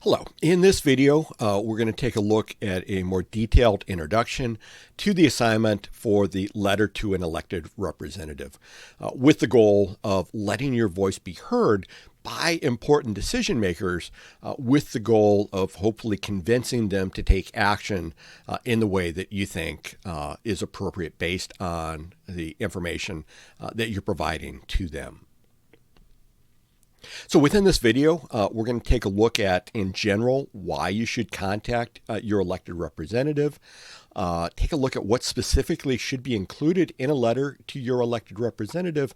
Hello. In this video, we're going to take a look at a more detailed introduction to the assignment for the letter to an elected representative, with the goal of letting your voice be heard by important decision makers, with the goal of hopefully convincing them to take action in the way that you think is appropriate based on the information that you're providing to them. So within this video, we're going to take a look at, in general, why you should contact your elected representative. Take a look at what specifically should be included in a letter to your elected representative.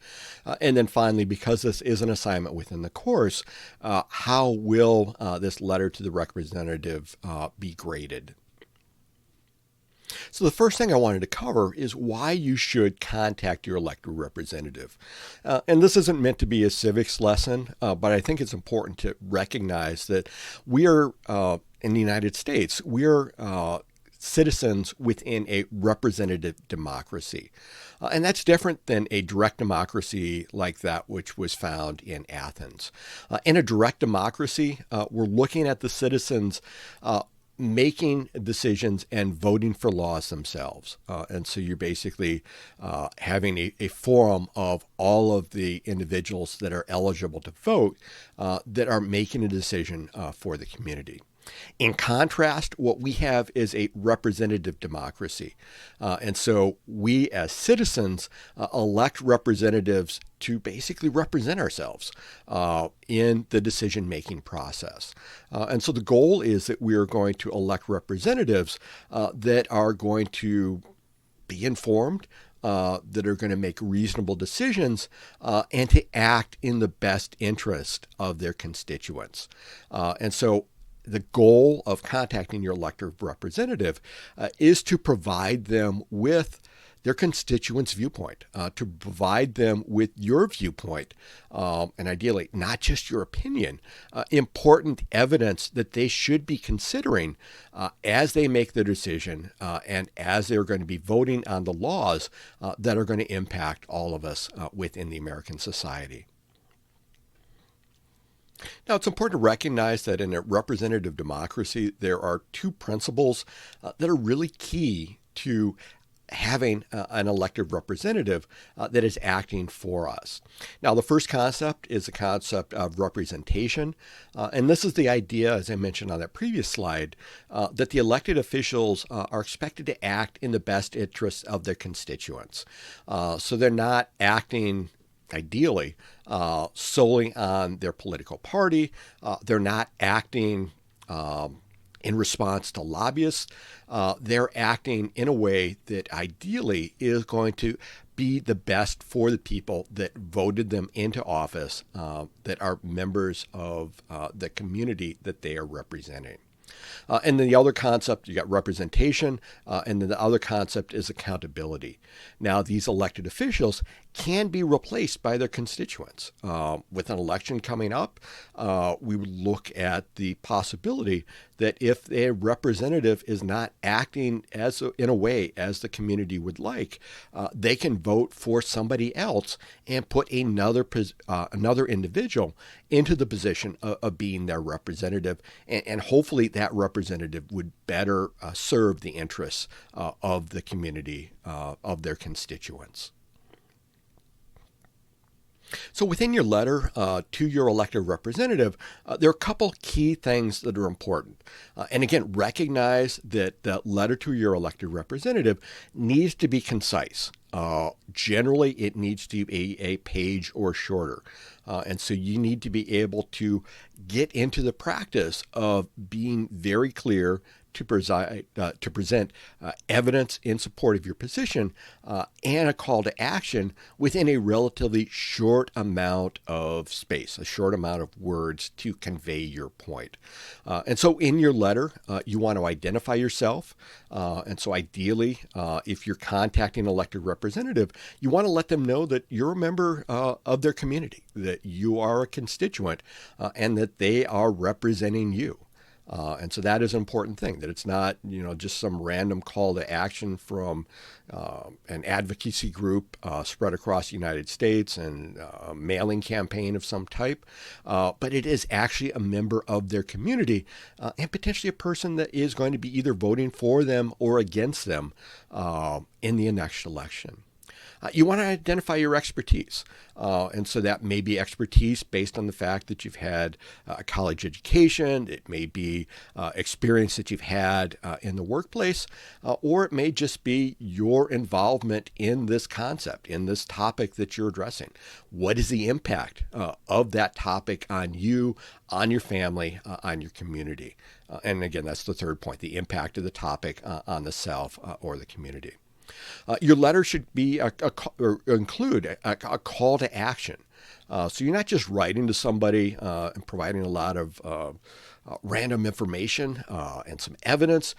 And then finally, because this is an assignment within the course, how will this letter to the representative be graded? So the first thing I wanted to cover is why you should contact your elected representative. And this isn't meant to be a civics lesson, but I think it's important to recognize that we are, in the United States, we're citizens within a representative democracy. And that's different than a direct democracy like that which was found in Athens. In a direct democracy, we're looking at the citizens making decisions and voting for laws themselves. And so you're basically having a forum of all of the individuals that are eligible to vote that are making a decision for the community. In contrast, what we have is a representative democracy. And so we as citizens elect representatives to basically represent ourselves in the decision-making process. And so the goal is that we are going to elect representatives that are going to be informed, that are going to make reasonable decisions, and to act in the best interest of their constituents. And so the goal of contacting your elected representative is to provide them with their constituents' viewpoint, to provide them with your viewpoint, and ideally not just your opinion, important evidence that they should be considering as they make their decision and as they're going to be voting on the laws that are going to impact all of us within the American society. Now, it's important to recognize that in a representative democracy, there are two principles that are really key to having an elected representative that is acting for us. Now, the first concept is the concept of representation. And this is the idea, as I mentioned on that previous slide, that the elected officials are expected to act in the best interests of their constituents. So they're not acting ideally solely on their political party. They're not acting in response to lobbyists. They're acting in a way that ideally is going to be the best for the people that voted them into office, that are members of the community that they are representing. And then the other concept, you got representation, and then the other concept is accountability. Now, these elected officials can be replaced by their constituents. With an election coming up, we would look at the possibility that if a representative is not acting in a way as the community would like, they can vote for somebody else and put another individual into the position of being their representative, and hopefully that representative would better serve the interests of the community, of their constituents. So within your letter to your elected representative, there are a couple key things that are important. And again, recognize that the letter to your elected representative needs to be concise. Generally, it needs to be a page or shorter. And so you need to be able to get into the practice of being very clear, to present evidence in support of your position and a call to action within a relatively short amount of space, a short amount of words to convey your point. And so in your letter, you want to identify yourself. And so ideally, if you're contacting an elected representative, you want to let them know that you're a member of their community, that you are a constituent, and that they are representing you. And so that is an important thing, that it's not, just some random call to action from an advocacy group spread across the United States and a mailing campaign of some type, but it is actually a member of their community and potentially a person that is going to be either voting for them or against them in the next election. You want to identify your expertise. And so that may be expertise based on the fact that you've had a college education. It may be experience that you've had in the workplace, or it may just be your involvement in this concept, in this topic that you're addressing. What is the impact of that topic on you, on your family, on your community? And again, that's the third point, the impact of the topic on the self or the community. Your letter should be or include a call to action. So you're not just writing to somebody and providing a lot of random information and some evidence.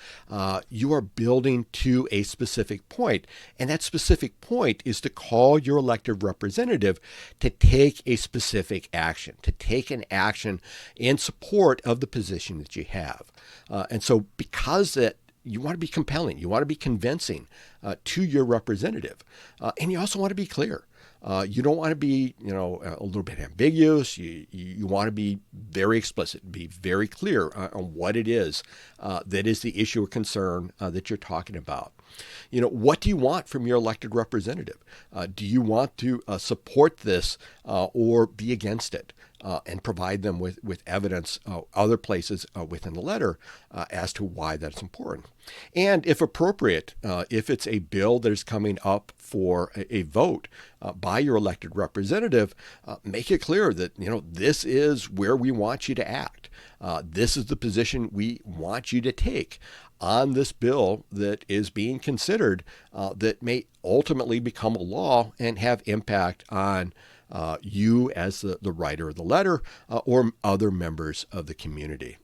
You are building to a specific point. And that specific point is to call your elected representative to take a specific action, to take an action in support of the position that you have. And so because that you want to be compelling, you want to be convincing to your representative, and you also want to be clear. You don't want to be, a little bit ambiguous. You want to be very explicit, be very clear on what it is that is the issue or concern that you're talking about. What do you want from your elected representative? Do you want to support this or be against it? And provide them with evidence other places within the letter as to why that's important. And if appropriate, if it's a bill that is coming up for a vote by your elected representative, make it clear that, this is where we want you to act. This is the position we want you to take on this bill that is being considered that may ultimately become a law and have impact on you as the writer of the letter or other members of the community.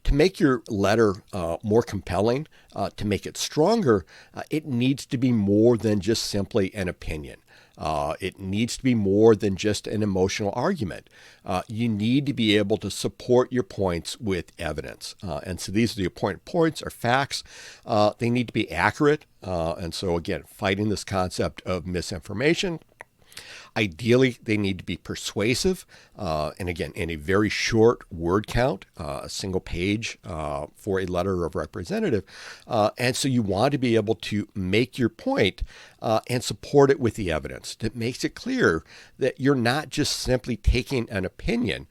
To make your letter more compelling, to make it stronger, it needs to be more than just simply an opinion. It needs to be more than just an emotional argument. You need to be able to support your points with evidence. And so these are the important points or facts. They need to be accurate. And so again, fighting this concept of misinformation. Ideally, they need to be persuasive, and again, in a very short word count, a single page for a letter of representative. And so you want to be able to make your point and support it with the evidence that makes it clear that you're not just simply taking an opinion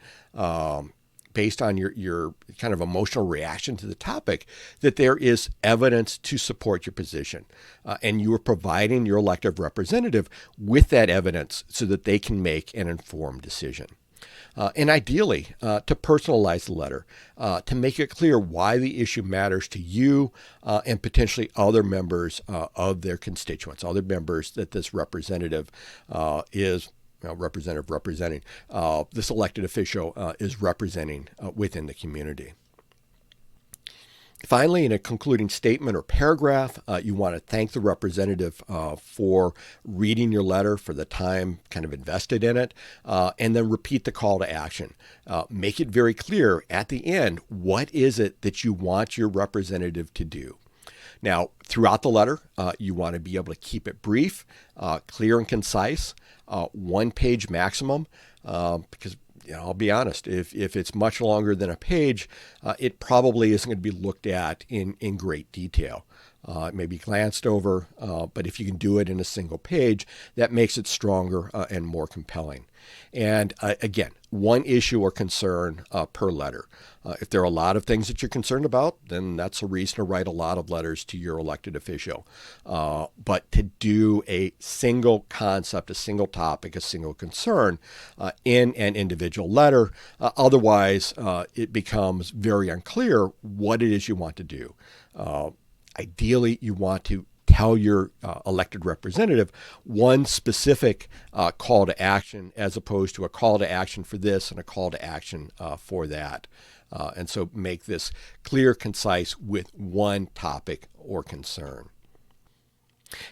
based on your kind of emotional reaction to the topic, that there is evidence to support your position. And you are providing your elected representative with that evidence so that they can make an informed decision. And ideally, to personalize the letter, to make it clear why the issue matters to you and potentially other members of their constituents, other members that this representative is representing, this elected official is representing within the community. Finally, in a concluding statement or paragraph, you want to thank the representative for reading your letter, for the time kind of invested in it, and then repeat the call to action. Make it very clear at the end, what is it that you want your representative to do? Now, throughout the letter, you want to be able to keep it brief, clear and concise, one page maximum, because I'll be honest, if it's much longer than a page, it probably isn't going to be looked at in great detail. It may be glanced over, but if you can do it in a single page, that makes it stronger and more compelling. And again, one issue or concern per letter. If there are a lot of things that you're concerned about, then that's a reason to write a lot of letters to your elected official. But to do a single concept, a single topic, a single concern in an individual letter, otherwise it becomes very unclear what it is you want to do. Ideally, you want to tell your elected representative one specific call to action as opposed to a call to action for this and a call to action for that. And so make this clear, concise with one topic or concern.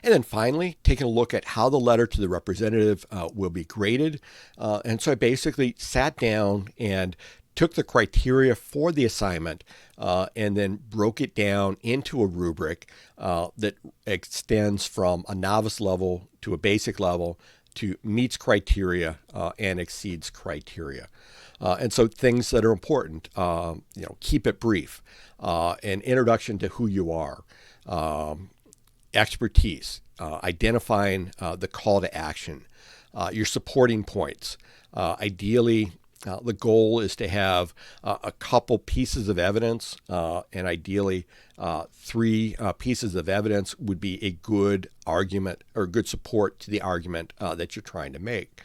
And then finally, taking a look at how the letter to the representative will be graded. And so I basically sat down and took the criteria for the assignment and then broke it down into a rubric that extends from a novice level to a basic level to meets criteria and exceeds criteria. And so things that are important, keep it brief, an introduction to who you are, expertise, identifying the call to action, your supporting points. Ideally, the goal is to have a couple pieces of evidence, and ideally 3 pieces of evidence would be a good argument or good support to the argument that you're trying to make.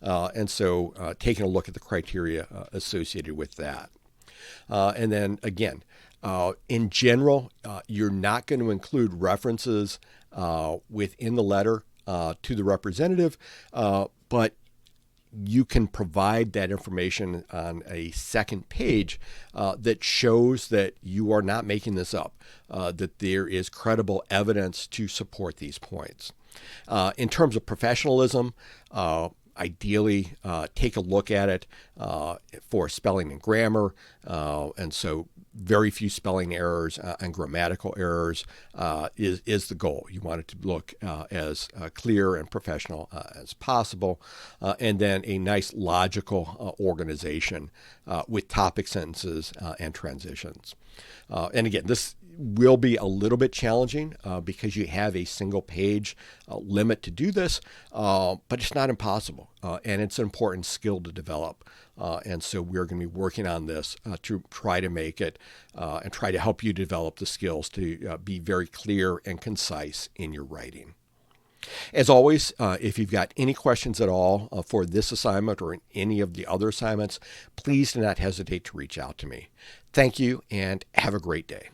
And so taking a look at the criteria associated with that. And then again, in general, you're not going to include references within the letter to the representative, but you can provide that information on a second page that shows that you are not making this up, that there is credible evidence to support these points. In terms of professionalism, ideally take a look at it for spelling and grammar, and so very few spelling errors and grammatical errors is the goal. You want it to look as clear and professional as possible, and then a nice logical organization with topic sentences and transitions. And again, this will be a little bit challenging because you have a single page limit to do this, but it's not impossible, and it's an important skill to develop. And so we're going to be working on this to try to make it and try to help you develop the skills to be very clear and concise in your writing. As always, if you've got any questions at all for this assignment or any of the other assignments, please do not hesitate to reach out to me. Thank you and have a great day.